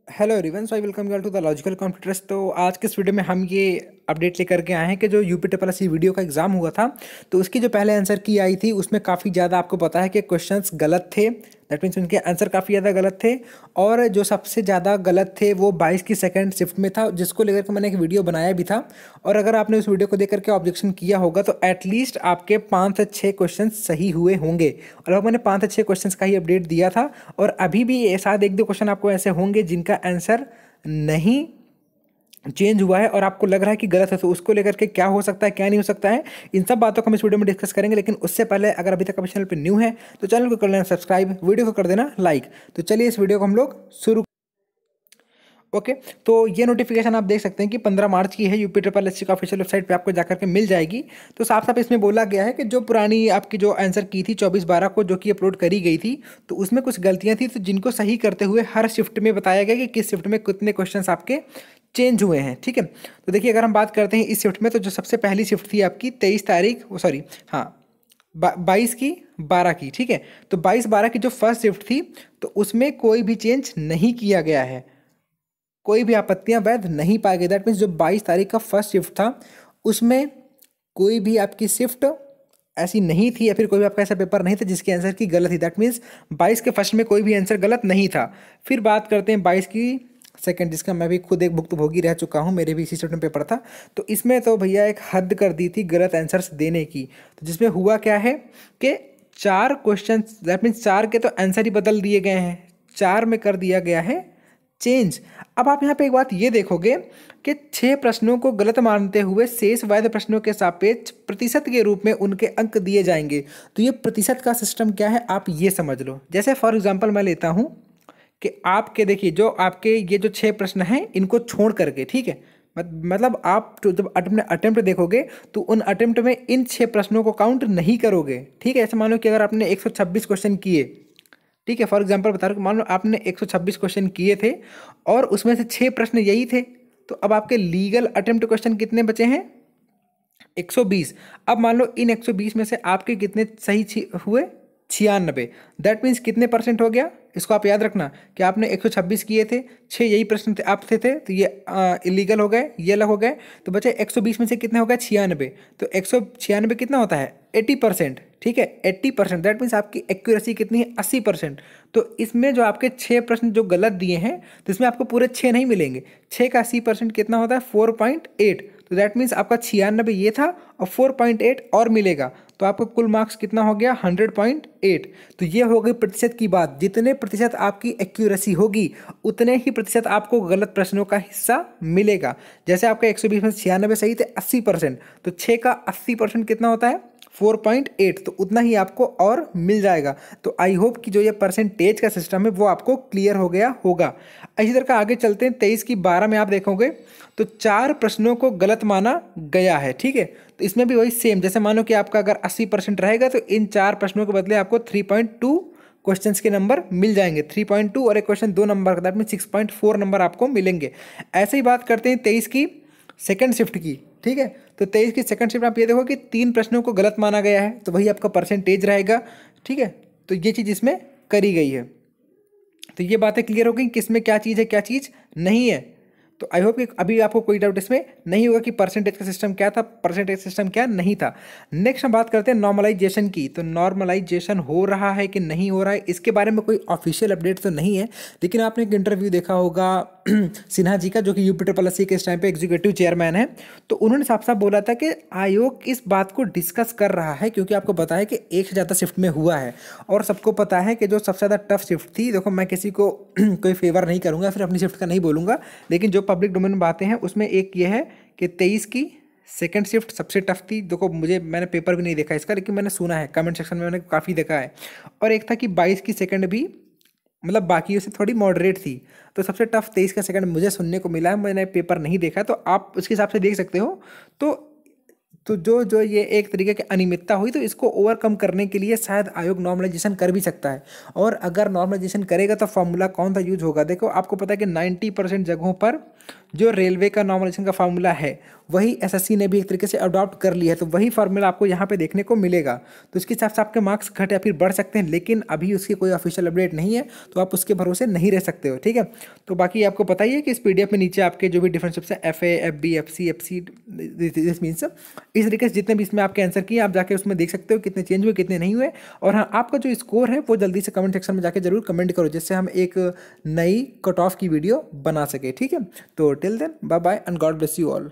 Hello everyone, so I welcome you all to the logical computers. तो आज के इस वीडियो में हम ये अपडेट लेकर के आए हैं कि जो UP triple S C VDO का एग्जाम हुआ था, तो उसकी जो पहले आंसर की आई थी उसमें काफ़ी ज़्यादा आपको पता है कि क्वेश्चंस गलत थे। दैट मीन्स उनके आंसर काफ़ी ज़्यादा गलत थे। और जो सबसे ज़्यादा गलत थे वो 22 की सेकंड शिफ्ट में था, जिसको लेकर के मैंने एक वीडियो बनाया भी था। और अगर आपने उस वीडियो को देख करके ऑब्जेक्शन किया होगा तो एटलीस्ट आपके 5 से 6 क्वेश्चन सही हुए होंगे। और अब मैंने 5 से 6 क्वेश्चन का ही अपडेट दिया था। और अभी भी शायद एक दो क्वेश्चन आपको ऐसे होंगे जिनका आंसर नहीं चेंज हुआ है और आपको लग रहा है कि गलत है, तो उसको लेकर के क्या हो सकता है क्या नहीं हो सकता है, इन सब बातों को हम इस वीडियो में डिस्कस करेंगे। लेकिन उससे पहले अगर अभी तक आप चैनल पे न्यू है तो चैनल को कर लेना सब्सक्राइब, वीडियो को कर देना लाइक। तो चलिए इस वीडियो को हम लोग शुरू। ओके, तो ये नोटिफिकेशन आप देख सकते हैं कि 15 मार्च की है। यूपी ट्रिपल एस सी का ऑफिशियल वेबसाइट पे आपको जाकर के मिल जाएगी। तो साफ साफ इसमें बोला गया है कि जो पुरानी आपकी जो आंसर की थी 24/12 को, जो कि अपलोड करी गई थी, तो उसमें कुछ गलतियां थी, तो जिनको सही करते हुए हर शिफ्ट में बताया गया कि किस शिफ्ट में कितने क्वेश्चन आपके चेंज हुए हैं। ठीक है, तो देखिए अगर हम बात करते हैं इस शिफ्ट में, तो जो सबसे पहली शिफ्ट थी आपकी 23 तारीख, सॉरी हाँ 22/12 की। ठीक है, तो 22/12 की जो फर्स्ट शिफ्ट थी तो उसमें कोई भी चेंज नहीं किया गया है, कोई भी आपत्तियां वैध नहीं पाई गई। दैट मीन्स जो 22 तारीख का फर्स्ट शिफ्ट था उसमें कोई भी आपकी शिफ्ट ऐसी नहीं थी, या फिर कोई भी आपका ऐसा पेपर नहीं था जिसके आंसर की गलत थी। दैट मीन्स 22 के फर्स्ट में कोई भी आंसर गलत नहीं था। फिर बात करते हैं 22 की सेकंड, जिसका मैं भी खुद एक भुक्तभोगी रह चुका हूँ, मेरे भी इसी शिफ्ट में पेपर था। तो इसमें तो भैया एक हद कर दी थी गलत आंसर्स देने की। तो जिसमें हुआ क्या है कि 4 क्वेश्चन, दैट मीन्स 4 के तो आंसर ही बदल दिए गए हैं, 4 में कर दिया गया है चेंज। अब आप यहाँ पे एक बात ये देखोगे कि 6 प्रश्नों को गलत मानते हुए शेष वैध प्रश्नों के सापेक्ष प्रतिशत के रूप में उनके अंक दिए जाएंगे। तो ये प्रतिशत का सिस्टम क्या है आप ये समझ लो। जैसे फॉर एग्जांपल मैं लेता हूँ कि आपके देखिए जो आपके ये जो 6 प्रश्न हैं इनको छोड़ करके, ठीक है, मतलब आप जब अटेम्प्ट देखोगे तो उन अटेम्प्ट में इन 6 प्रश्नों को काउंट नहीं करोगे। ठीक है, ऐसे मानो कि अगर आपने 126 क्वेश्चन किए, ठीक है, फॉर एग्जांपल बता रहा हूँ, मान लो आपने 126 क्वेश्चन किए थे और उसमें से 6 प्रश्न यही थे, तो अब आपके लीगल अटेम्प्ट क्वेश्चन कितने बचे हैं? 120। अब मान लो इन 120 में से आपके कितने सही हुए? 96। दैट मीन्स कितने परसेंट हो गया? इसको आप याद रखना कि आपने 126 किए थे, 6 यही प्रश्न थे आप थे, तो ये इलीगल हो गए, ये अलग हो गए, तो बचे 120 में से कितने हो गए? 96। तो 196 कितना होता है? 80%। ठीक है, 80%। दैट मीन्स आपकी एक्यूरेसी कितनी है? 80%। तो इसमें जो आपके 6 प्रश्न जो गलत दिए हैं, तो इसमें आपको पूरे 6 नहीं मिलेंगे। 6 का 80% कितना होता है? 4.8। तो दैट मीन्स आपका 96 ये था और 4.8 और मिलेगा, तो आपका कुल मार्क्स कितना हो गया? 100.8। तो ये हो गई प्रतिशत की बात। जितने प्रतिशत आपकी एक्यूरेसी होगी उतने ही प्रतिशत आपको गलत प्रश्नों का हिस्सा मिलेगा। जैसे आपका 120 में 96 सही थे, 80%, तो 6 का 80% कितना होता है? 4.8। तो उतना ही आपको और मिल जाएगा। तो आई होप कि जो ये परसेंटेज का सिस्टम है वो आपको क्लियर हो गया होगा। इसी तरह का आगे चलते हैं। 23/12 में आप देखोगे तो 4 प्रश्नों को गलत माना गया है। ठीक है, तो इसमें भी वही सेम, जैसे मानो कि आपका अगर 80% रहेगा तो इन 4 प्रश्नों के बदले आपको 3.2 क्वेश्चंस के नंबर मिल जाएंगे। 3.2 और एक क्वेश्चन 2 नंबर का, दैट मीन 6.4 नंबर आपको मिलेंगे। ऐसे ही बात करते हैं 23 की सेकंड शिफ्ट की। ठीक है, तो 23 की सेकंड शिफ्ट आप ये देखो कि 3 प्रश्नों को गलत माना गया है, तो वही आपका परसेंटेज रहेगा। ठीक है, तो ये चीज़ इसमें करी गई है। तो ये बातें क्लियर हो गई किस में क्या चीज़ है क्या चीज़ नहीं है। तो आई होप कि अभी आपको कोई डाउट इसमें नहीं होगा कि परसेंटेज का सिस्टम क्या था, परसेंटेज सिस्टम क्या नहीं था। नेक्स्ट हम बात करते हैं नॉर्मलाइजेशन की। तो नॉर्मलाइजेशन हो रहा है कि नहीं हो रहा है, इसके बारे में कोई ऑफिशियल अपडेट तो नहीं है, लेकिन आपने एक इंटरव्यू देखा होगा सिन्हा जी का, जो कि यूपी ट्रिपल एस सी के इस टाइम पे एग्जीक्यूटिव चेयरमैन है। तो उन्होंने साफ साफ बोला था कि आयोग इस बात को डिस्कस कर रहा है, क्योंकि आपको पता है कि एक से ज़्यादा शिफ्ट में हुआ है और सबको पता है कि जो सबसे ज़्यादा टफ शिफ्ट थी, देखो मैं किसी को कोई फेवर नहीं करूँगा, फिर अपनी शिफ्ट का नहीं बोलूँगा, लेकिन जो पब्लिक डोमेन में बातें हैं उसमें एक ये है कि 23 की सेकंड शिफ्ट सबसे टफ थी। देखो मैंने पेपर भी नहीं देखा इसका, लेकिन मैंने सुना है, कमेंट सेक्शन में मैंने काफ़ी देखा है। और एक था कि 22 की सेकंड भी मतलब बाकी से थोड़ी मॉडरेट थी, तो सबसे टफ 23 का सेकंड मुझे सुनने को मिला है। मैंने पेपर नहीं देखा, तो आप उसके हिसाब से देख सकते हो। तो तो जो जो ये एक तरीके की अनियमितता हुई, तो इसको ओवरकम करने के लिए शायद आयोग नॉर्मलाइजेशन कर भी सकता है। और अगर नॉर्मलाइजेशन करेगा तो फार्मूला कौन सा यूज होगा? देखो, आपको पता है कि 90% जगहों पर जो रेलवे का नॉर्मलाइजेशन का फार्मूला है वही एसएससी ने भी एक तरीके से अडॉप्ट कर लिया है, तो वही फार्मूला आपको यहाँ पे देखने को मिलेगा। तो इसके हिसाब से आपके मार्क्स घट या फिर बढ़ सकते हैं, लेकिन अभी उसकी कोई ऑफिशियल अपडेट नहीं है, तो आप उसके भरोसे नहीं रह सकते हो, ठीक है। तो बाकी आपको पता ही है कि इस पीडीएफ में नीचे आपके जो भी डिफरेंट शिप्स हैं, F A, F B, F C, F C, this means इस तरीके से जितने भी इसमें आपके आंसर किए आप जाके उसमें देख सकते हो कितने चेंज हुए कितने नहीं हुए। और हाँ, आपका जो स्कोर है वो जल्दी से कमेंट सेक्शन में जाके जरूर कमेंट करो, जिससे हम एक नई कट ऑफ की वीडियो बना सके, ठीक है। तो till then bye bye and God bless you all.